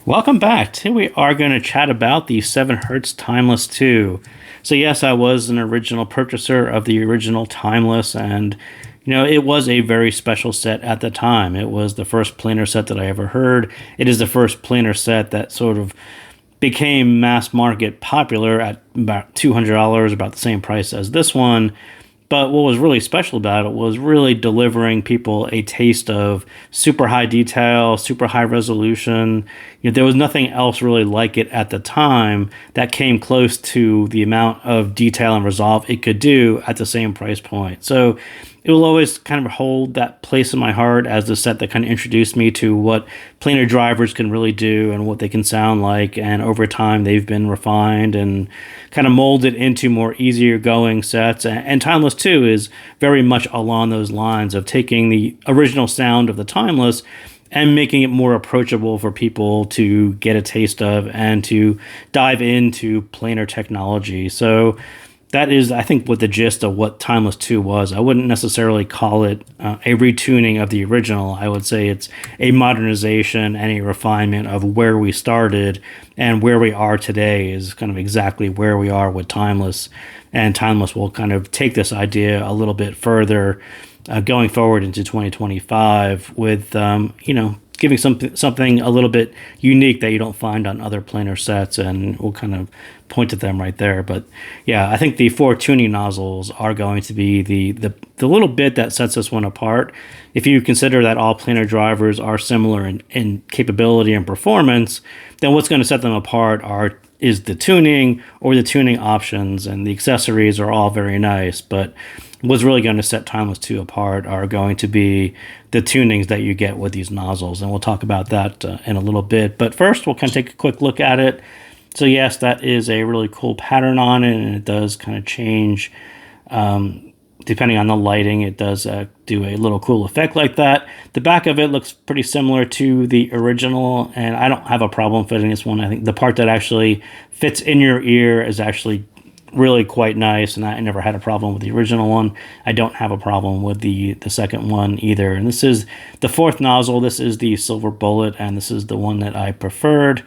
Welcome back. Today we are going to chat about the 7 Hertz Timeless 2. So yes, I was an original purchaser of the original Timeless, and it was a very special set at the time. It was the first planar set that I ever heard. It is the first planar set that sort of became mass market popular at about $200, about the same price as this one. But what was really special about it was really delivering people a taste of super high detail, super high resolution. There was nothing else really like it at the time that came close to the amount of detail and resolve it could do at the same price point. So it will always kind of hold that place in my heart as the set that kind of introduced me to what planar drivers can really do and what they can sound like. And over time, they've been refined and kind of molded into more easier going sets. And Timeless 2 is very much along those lines of taking the original sound of the Timeless and making it more approachable for people to get a taste of and to dive into planar technology. So that is, I think, what the gist of what Timeless 2 was. I wouldn't necessarily call it a retuning of the original. I would say it's a modernization and a refinement of where we started, and where we are today is kind of exactly where we are with Timeless. And Timeless will kind of take this idea a little bit further going forward into 2025 with, giving something a little bit unique that you don't find on other planar sets, and we'll kind of point at them right there. But yeah, I think the 4 tuning nozzles are going to be the little bit that sets this one apart. If you consider that all planar drivers are similar in capability and performance, then what's going to set them apart is the tuning or the tuning options, and the accessories are all very nice. But what's really going to set Timeless 2 apart are going to be the tunings that you get with these nozzles, and we'll talk about that in a little bit. But first, we'll kind of take a quick look at it. So yes, that is a really cool pattern on it, and it does kind of change depending on the lighting. It does do a little cool effect like that. The back of it looks pretty similar to the original, and I don't have a problem fitting this one. I think the part that actually fits in your ear is actually really quite nice, and I never had a problem with the original one. I don't have a problem with the second one either. And this is the 4th nozzle. This is the Silver Bullet, and this is the one that I preferred.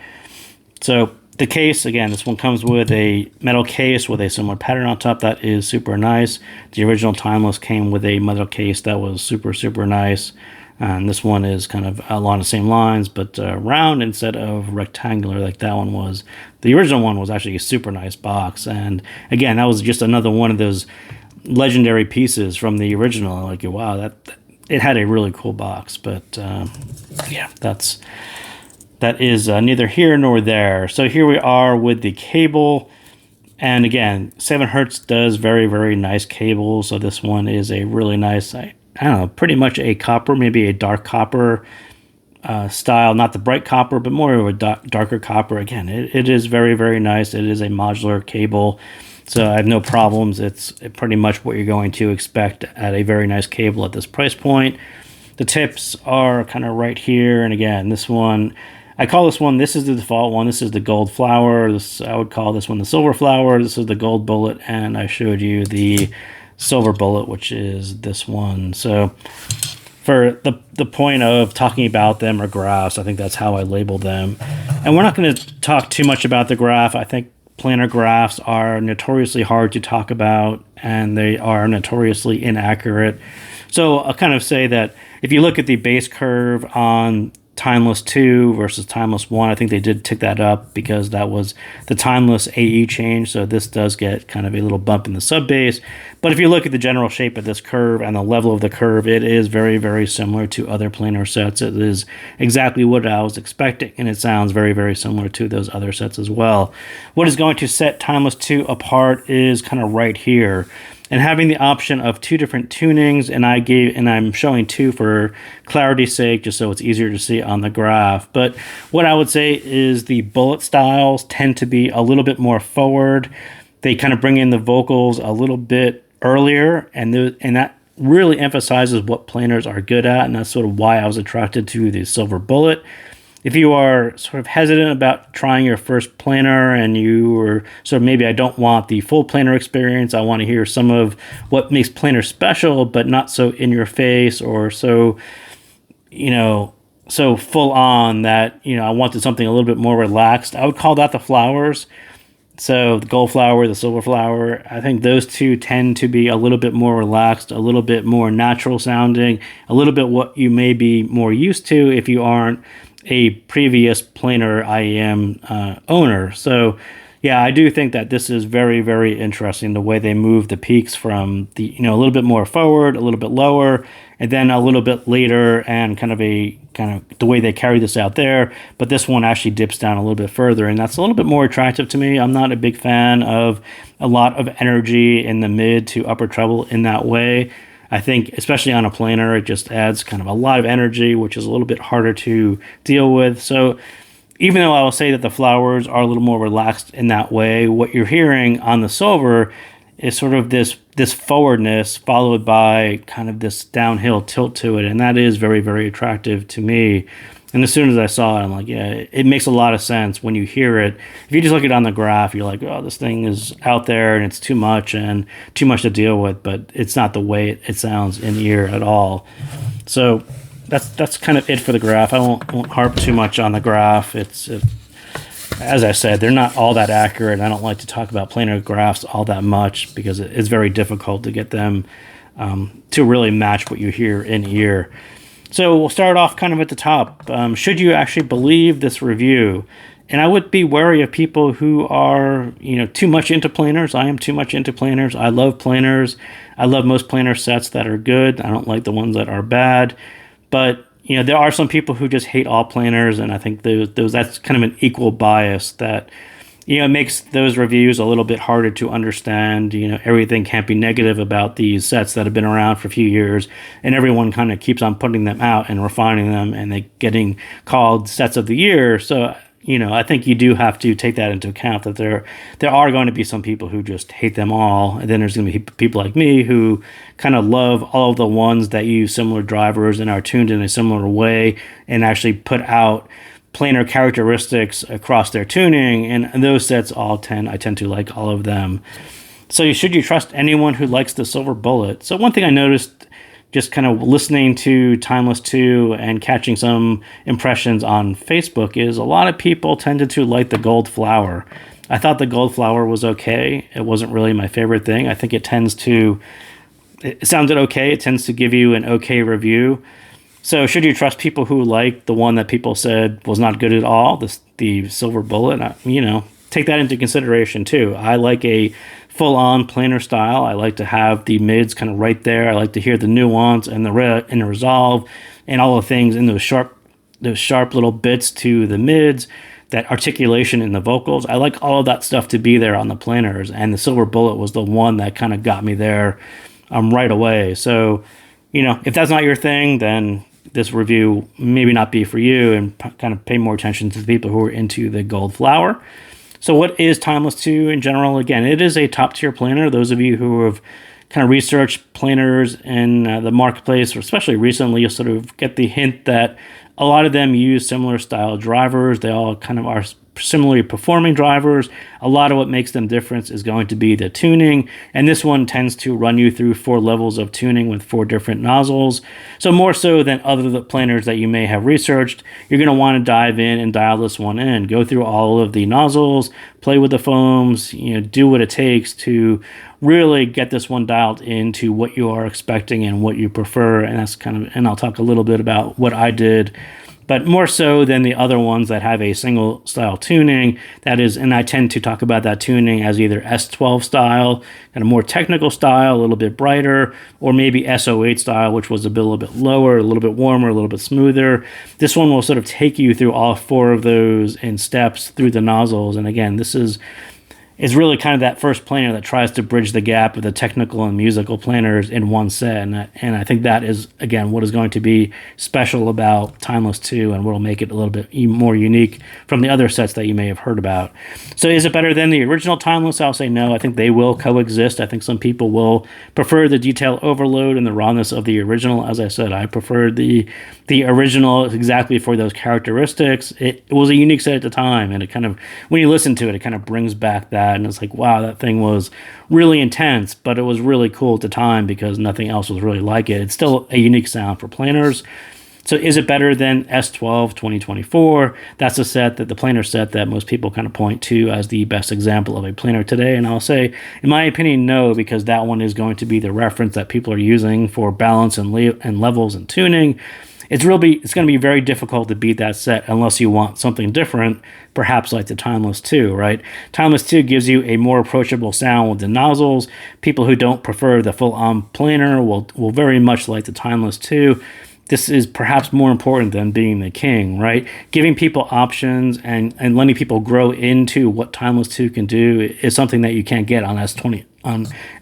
So the case, again, this one comes with a metal case with a similar pattern on top. That is super nice. The original Timeless came with a metal case that was super, super nice. And this one is kind of along the same lines, but round instead of rectangular like that one was. The original one was actually a super nice box. And again, that was just another one of those legendary pieces from the original. Like, wow, it had a really cool box. But yeah, that is neither here nor there. So here we are with the cable. And again, 7 Hertz does very, very nice cables. So this one is a really nice, I don't know, pretty much a copper, maybe a dark copper style, not the bright copper, but more of a darker copper. Again, it is very, very nice. It is a modular cable, so I have no problems. It's pretty much what you're going to expect at a very nice cable at this price point. The tips are kind of right here, and again, this one, I call this one, this is the default one. This is the gold flower. I would call this one the silver flower. This is the gold bullet, and I showed you the silver bullet, which is this one. So for the point of talking about them, or graphs, I think that's how I label them. And we're not going to talk too much about the graph. I think planar graphs are notoriously hard to talk about, and they are notoriously inaccurate. So I'll kind of say that if you look at the base curve on Timeless 2 versus Timeless 1, I think they did tick that up because that was the Timeless AE change. So this does get kind of a little bump in the sub base. But if you look at the general shape of this curve and the level of the curve, it is very, very similar to other planar sets. It is exactly what I was expecting, and it sounds very, very similar to those other sets as well. What is going to set Timeless 2 apart is kind of right here. And having the option of 2 different tunings, and I'm showing 2 for clarity's sake, just so it's easier to see on the graph. But what I would say is the bullet styles tend to be a little bit more forward. They kind of bring in the vocals a little bit earlier, and that really emphasizes what planars are good at, and that's sort of why I was attracted to the Silver Bullet. If you are sort of hesitant about trying your first planar, and you were sort of, maybe I don't want the full planar experience, I want to hear some of what makes planar special, but not so in your face or so, so full on that, I wanted something a little bit more relaxed. I would call that the flowers. So the gold flower, the silver flower, I think those two tend to be a little bit more relaxed, a little bit more natural sounding, a little bit what you may be more used to if you aren't a previous planar IEM owner. So yeah, I do think that this is very, very interesting, the way they move the peaks from the, a little bit more forward, a little bit lower, and then a little bit later, and kind of the way they carry this out there. But this one actually dips down a little bit further, and that's a little bit more attractive to me. I'm not a big fan of a lot of energy in the mid to upper treble in that way. I think, especially on a planar, it just adds kind of a lot of energy, which is a little bit harder to deal with. So even though I will say that the flowers are a little more relaxed in that way, what you're hearing on the silver is sort of this forwardness followed by kind of this downhill tilt to it, and that is very, very attractive to me. And as soon as I saw it, I'm like, yeah, it makes a lot of sense when you hear it. If you just look at it on the graph, you're like, oh, this thing is out there and it's too much to deal with, but it's not the way it sounds in ear at all. So that's kind of it for the graph. I won't harp too much on the graph. As I said, they're not all that accurate. I don't like to talk about planar graphs all that much because it's very difficult to get them to really match what you hear in ear. So we'll start off kind of at the top. Should you actually believe this review? And I would be wary of people who are, too much into planars. I am too much into planars. I love planars. I love most planar sets that are good. I don't like the ones that are bad. But there are some people who just hate all planars, and I think that's kind of an equal bias that it makes those reviews a little bit harder to understand. Everything can't be negative about these sets that have been around for a few years, and everyone kind of keeps on putting them out and refining them, and they getting called sets of the year. So I think you do have to take that into account, that there are going to be some people who just hate them all, and then there's going to be people like me who kind of love all of the ones that use similar drivers and are tuned in a similar way and actually put out planar characteristics across their tuning, and those sets I tend to like all of them. So should you trust anyone who likes the silver bullet? So one thing I noticed just kind of listening to Timeless 2 and catching some impressions on Facebook is a lot of people tended to like the gold flower. I thought the gold flower was okay. It wasn't really my favorite thing. I think it sounded okay. It tends to give you an okay review. So should you trust people who like the one that people said was not good at all, the silver bullet? Take that into consideration too. I like a full-on planar style. I like to have the mids kind of right there. I like to hear the nuance and the resolve and all the things in those sharp little bits to the mids, that articulation in the vocals. I like all of that stuff to be there on the planars, and the silver bullet was the one that kind of got me there right away. So, if that's not your thing, then this review maybe not be for you, and kind of pay more attention to the people who are into the gold flower. So what is Timeless 2 in general? Again, it is a top-tier planar. Those of you who have kind of researched planars in the marketplace, or especially recently, you'll sort of get the hint that a lot of them use similar style drivers. They all kind of are similarly performing drivers. A lot of what makes them different is going to be the tuning, and this one tends to run you through 4 levels of tuning with 4 different nozzles. So more so than other planars that you may have researched, you're going to want to dive in and dial this one in. Go through all of the nozzles, play with the foams, do what it takes to really get this one dialed into what you are expecting and what you prefer. And I'll talk a little bit about what I did, but more so than the other ones that have a single style tuning. That is, and I tend to talk about that tuning as either S12 style, and a more technical style, a little bit brighter, or maybe SO8 style, which was a little bit lower, a little bit warmer, a little bit smoother. This one will sort of take you through all 4 of those in steps through the nozzles. And again, this is really kind of that first planar that tries to bridge the gap of the technical and musical planars in one set. And I think that is, again, what is going to be special about Timeless 2 and what will make it a little bit more unique from the other sets that you may have heard about. So is it better than the original Timeless? I'll say no. I think they will coexist. I think some people will prefer the detail overload and the rawness of the original. As I said, I preferred the original exactly for those characteristics. It was a unique set at the time, and it kind of, when you listen to it, it kind of brings back that. And it's like, wow, that thing was really intense, but it was really cool at the time because nothing else was really like it. It's still a unique sound for planars. So is it better than S12 2024? That's a set that the planar set that most people kind of point to as the best example of a planar today. And I'll say, in my opinion, no, because that one is going to be the reference that people are using for balance and levels and tuning. It's going to be very difficult to beat that set unless you want something different, perhaps like the Timeless 2, right? Timeless 2 gives you a more approachable sound with the nozzles. People who don't prefer the full-on planar will very much like the Timeless 2. This is perhaps more important than being the king, right? Giving people options and letting people grow into what Timeless 2 can do is something that you can't get on S12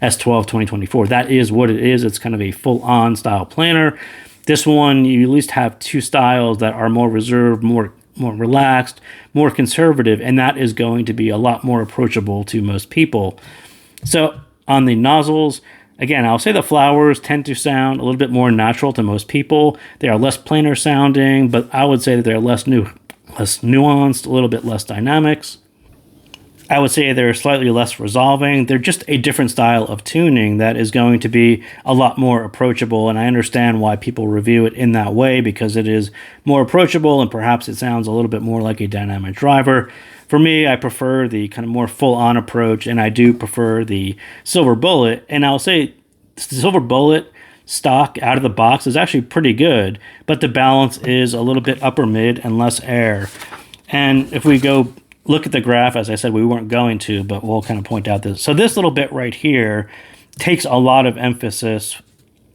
2024. That is what it is. It's kind of a full-on style planar. This one, you at least have two styles that are more reserved, more relaxed, more conservative, and that is going to be a lot more approachable to most people. So on the nozzles, again, I'll say the flowers tend to sound a little bit more natural to most people. They are less planar sounding, but I would say that they're less nuanced, a little bit less dynamics. I would say they're slightly less resolving. They're just a different style of tuning that is going to be a lot more approachable, and I understand why people review it in that way because it is more approachable and perhaps it sounds a little bit more like a dynamic driver. For me, I prefer the kind of more full-on approach, and I do prefer the Silver Bullet. And I'll say the Silver Bullet stock out of the box is actually pretty good, but the balance is a little bit upper mid and less air. And if we go look at the graph, as I said, we weren't going to, but we'll kind of point out this. So this little bit right here takes a lot of emphasis,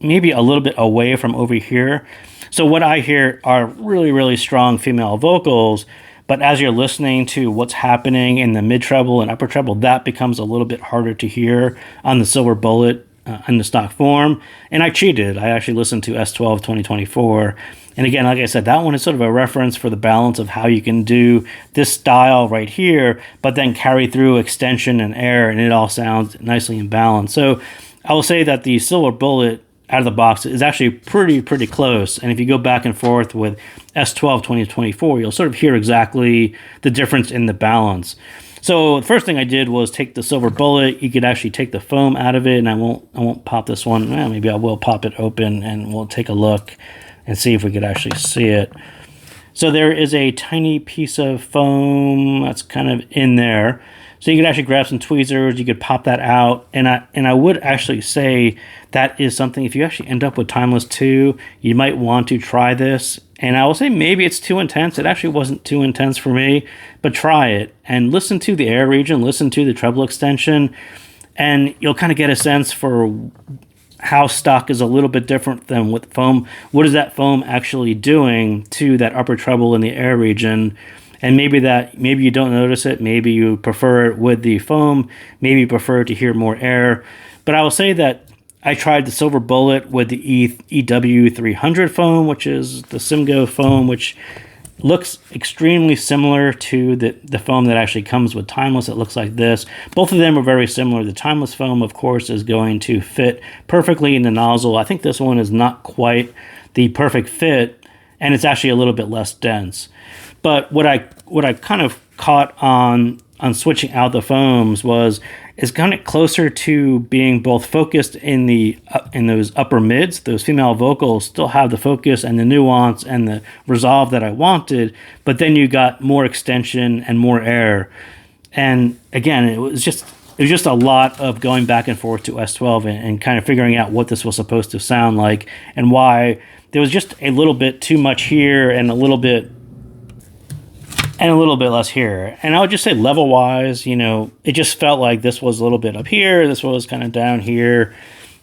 maybe a little bit away from over here. So what I hear are really, really strong female vocals, but as you're listening to what's happening in the mid treble and upper treble, that becomes a little bit harder to hear on the Silver Bullet in the stock form. And I cheated. I actually listened to S12 2024. And again, like I said, that one is sort of a reference for the balance of how you can do this style right here, but then carry through extension and air, and it all sounds nicely in balance. So I will say that the Silver Bullet out of the box is actually pretty close. And if you go back and forth with S12 2024, you'll sort of hear exactly the difference in the balance. So the first thing I did was take the Silver Bullet. You could actually take the foam out of it, and I won't pop this one. Maybe I will pop it open, and we'll take a look and see if we could actually see it. So there is a tiny piece of foam that's kind of in there. So you could actually grab some tweezers, you could pop that out, and I would actually say that is something, if you actually end up with Timeless 2, you might want to try this. And I will say maybe it's too intense. It actually wasn't too intense for me, but try it and listen to the air region, listen to the treble extension, and you'll kind of get a sense for how stock is a little bit different than with foam. What is that foam actually doing to that upper treble in the air region? And maybe you don't notice it. Maybe you prefer it with the foam. Maybe you prefer to hear more air. But I will say that I tried the Silver Bullet with the EW300 foam, which is the Simgo foam, which looks extremely similar to the foam that actually comes with Timeless. It looks like this. Both of them are very similar. The Timeless foam, of course, is going to fit perfectly in the nozzle. I think this one is not quite the perfect fit, and it's actually a little bit less dense. But what I kind of caught on switching out the foams is kind of closer to being both focused in those upper mids. Those female vocals still have the focus and the nuance and the resolve that I wanted, but then you got more extension and more air. And again, it was just a lot of going back and forth to S12 and kind of figuring out what this was supposed to sound like and why there was just a little bit too much here and a little bit less here. And I would just say level-wise, it just felt like this was a little bit up here, this was kind of down here.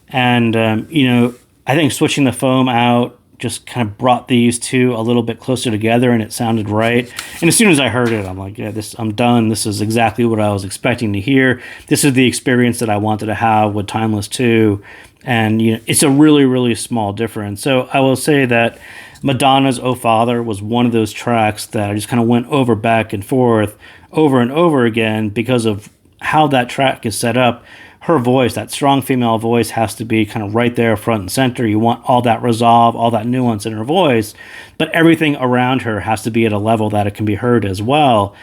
And, I think switching the foam out just kind of brought these two a little bit closer together, and it sounded right. And as soon as I heard it, I'm like, yeah, I'm done. This is exactly what I was expecting to hear. This is the experience that I wanted to have with Timeless 2. And, it's a really, really small difference. So I will say that Madonna's Oh Father was one of those tracks that I just kind of went back and forth over and over again because of how that track is set up. Her voice, that strong female voice, has to be kind of right there front and center. You want all that resolve, all that nuance in her voice, but everything around her has to be at a level that it can be heard as well.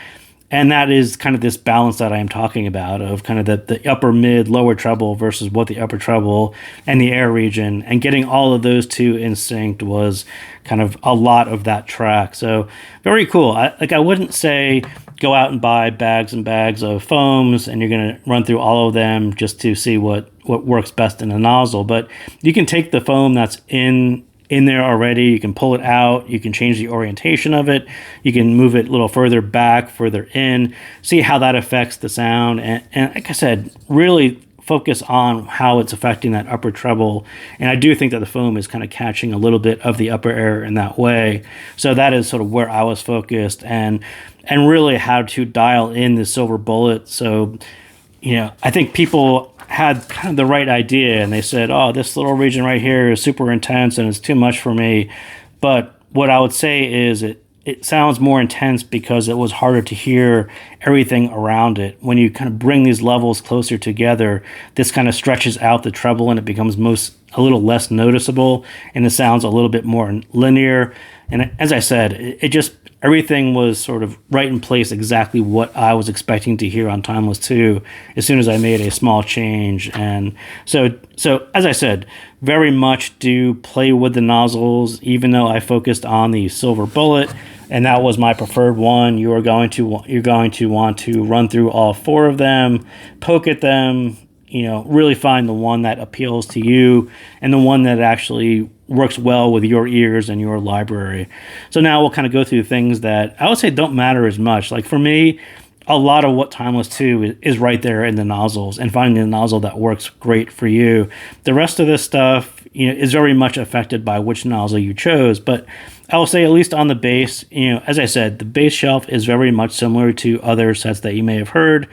And that is kind of this balance that I am talking about of kind of the upper mid, lower treble versus what the upper treble and the air region. And getting all of those two in sync was kind of a lot of that track. So very cool. I wouldn't say go out and buy bags and bags of foams and you're going to run through all of them just to see what works best in a nozzle. But you can take the foam that's in there already. You can pull it out. You can change the orientation of it. You can move it a little further back, further in, see how that affects the sound. And like I said, really focus on how it's affecting that upper treble. And I do think that the foam is kind of catching a little bit of the upper air in that way. So that is sort of where I was focused and really how to dial in the silver bullet. So, I think people had kind of the right idea and they said, oh, this little region right here is super intense and it's too much for me. But what I would say is it sounds more intense because it was harder to hear everything around it. When you kind of bring these levels closer together, this kind of stretches out the treble and it becomes a little less noticeable and it sounds a little bit more linear. And as I said, it just everything was sort of right in place, exactly what I was expecting to hear on Timeless 2 as soon as I made a small change. And so as I said, very much do play with the nozzles, even though I focused on the silver bullet and that was my preferred one. You're going to want to run through all four of them, poke at them, really find the one that appeals to you and the one that actually works well with your ears and your library. So now we'll kind of go through things that I would say don't matter as much. Like for me, a lot of what Timeless 2 is right there in the nozzles and finding the nozzle that works great for you. The rest of this stuff, is very much affected by which nozzle you chose. But I will say, at least on the bass, as I said, the bass shelf is very much similar to other sets that you may have heard.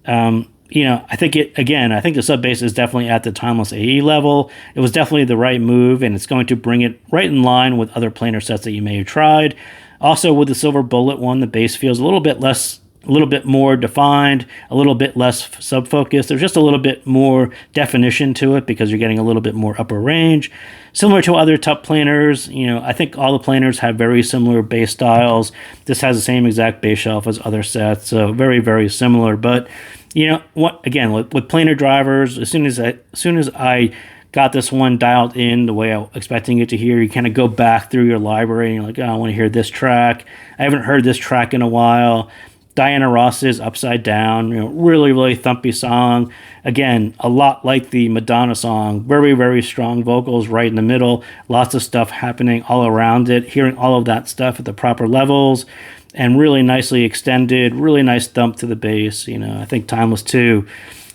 I think the sub bass is definitely at the Timeless AE level. It was definitely the right move, and it's going to bring it right in line with other planar sets that you may have tried. Also, with the silver bullet one, the bass feels a little bit more defined, a little bit less sub-focused. There's just a little bit more definition to it because you're getting a little bit more upper range. Similar to other top planers, I think all the planers have very similar bass styles. This has the same exact bass shelf as other sets, so very, very similar. But again, with planar drivers, as soon as I got this one dialed in the way I was expecting it to hear, you kind of go back through your library and you're like, oh, I want to hear this track. I haven't heard this track in a while. Diana Ross's Upside Down, really, really thumpy song. Again, a lot like the Madonna song, very, very strong vocals right in the middle, lots of stuff happening all around it, hearing all of that stuff at the proper levels, and really nicely extended, really nice thump to the bass. I think Timeless 2,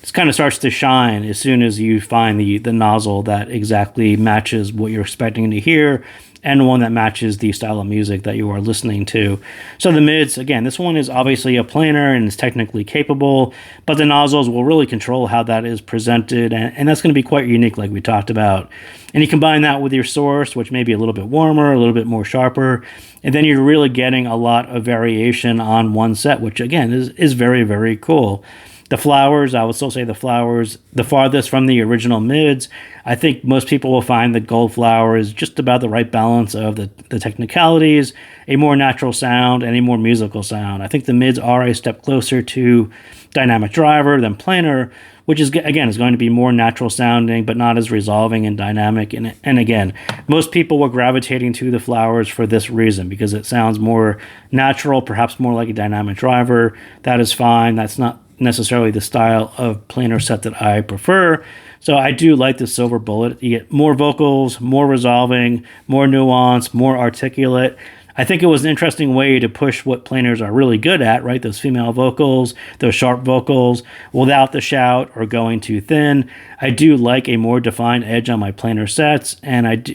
it kind of starts to shine as soon as you find the nozzle that exactly matches what you're expecting to hear, and one that matches the style of music that you are listening to. So the mids, again, this one is obviously a planar and is technically capable, but the nozzles will really control how that is presented, and that's going to be quite unique like we talked about. And you combine that with your source, which may be a little bit warmer, a little bit more sharper, and then you're really getting a lot of variation on one set, which again is very, very cool. The flowers, I would still say the flowers, the farthest from the original mids. I think most people will find the gold flower is just about the right balance of the technicalities, a more natural sound, and a more musical sound. I think the mids are a step closer to dynamic driver than planar, which is going to be more natural sounding, but not as resolving and dynamic. And again, most people were gravitating to the flowers for this reason, because it sounds more natural, perhaps more like a dynamic driver. That is fine. That's not necessarily the style of planar set that I prefer. So I do like the silver bullet. You get more vocals, more resolving, more nuance, more articulate. I think it was an interesting way to push what planars are really good at, right? Those female vocals, those sharp vocals, without the shout or going too thin. I do like a more defined edge on my planar sets, and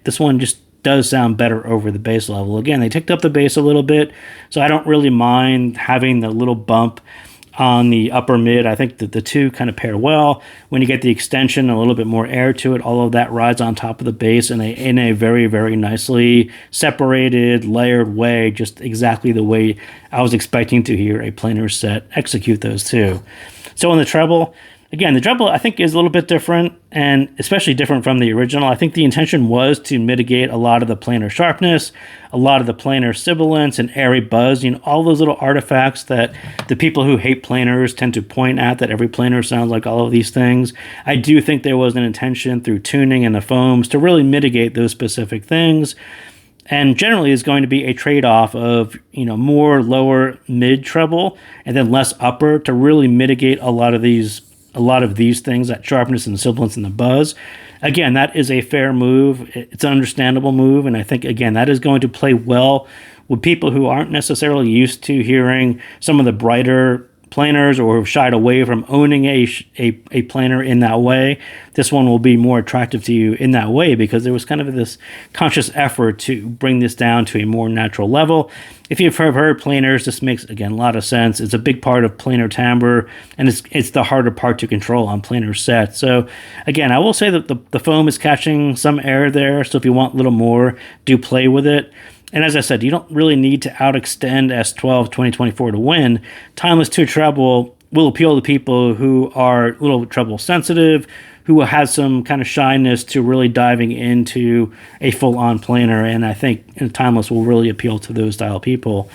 this one just does sound better over the bass level. Again, they ticked up the bass a little bit, so I don't really mind having the little bump on the upper mid. I think that the two kind of pair well. When you get the extension, a little bit more air to it, all of that rides on top of the bass in a very, very nicely separated, layered way, just exactly the way I was expecting to hear a planar set execute those two. So in the treble, Again, the treble I think is a little bit different, and especially different from the original. I think the intention was to mitigate a lot of the planar sharpness, a lot of the planar sibilance and airy buzz, all those little artifacts that the people who hate planars tend to point at, that every planar sounds like all of these things. I do think there was an intention through tuning and the foams to really mitigate those specific things. And generally is going to be a trade-off of, more lower mid treble and then less upper to really mitigate a lot of these things, that sharpness and the sibilance and the buzz. Again, that is a fair move. It's an understandable move. And I think, again, that is going to play well with people who aren't necessarily used to hearing some of the brighter planars or have shied away from owning a planar in that way. This one will be more attractive to you in that way because there was kind of this conscious effort to bring this down to a more natural level. If you've heard planars, this makes, again, a lot of sense. It's a big part of planar timbre, and it's the harder part to control on planar sets. So, again, I will say that the foam is catching some air there, so if you want a little more, do play with it. And as I said, you don't really need to outextend S12 2024 to win. Timeless 2 Treble will appeal to people who are a little treble sensitive, who will have some kind of shyness to really diving into a full-on planar. And I think Timeless will really appeal to those style people.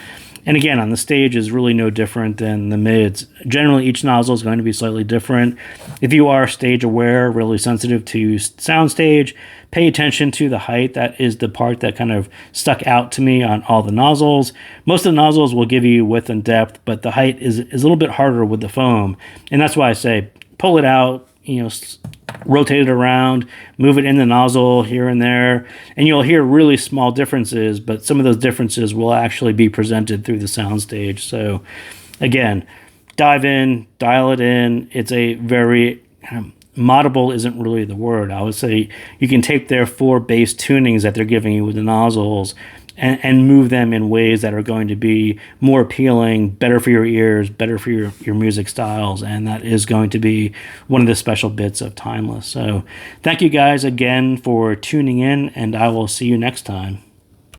And again, on the stage is really no different than the mids. Generally, each nozzle is going to be slightly different. If you are stage aware, really sensitive to sound stage, pay attention to the height. That is the part that kind of stuck out to me on all the nozzles. Most of the nozzles will give you width and depth, but the height is a little bit harder with the foam. And that's why I say pull it out, rotate it around, move it in the nozzle here and there, and you'll hear really small differences, but some of those differences will actually be presented through the soundstage. So again, dive in, dial it in. It's a very moddable isn't really the word. I would say you can take their 4 bass tunings that they're giving you with the nozzles and move them in ways that are going to be more appealing, better for your ears, better for your music styles, and that is going to be one of the special bits of Timeless. So thank you guys again for tuning in, and I will see you next time.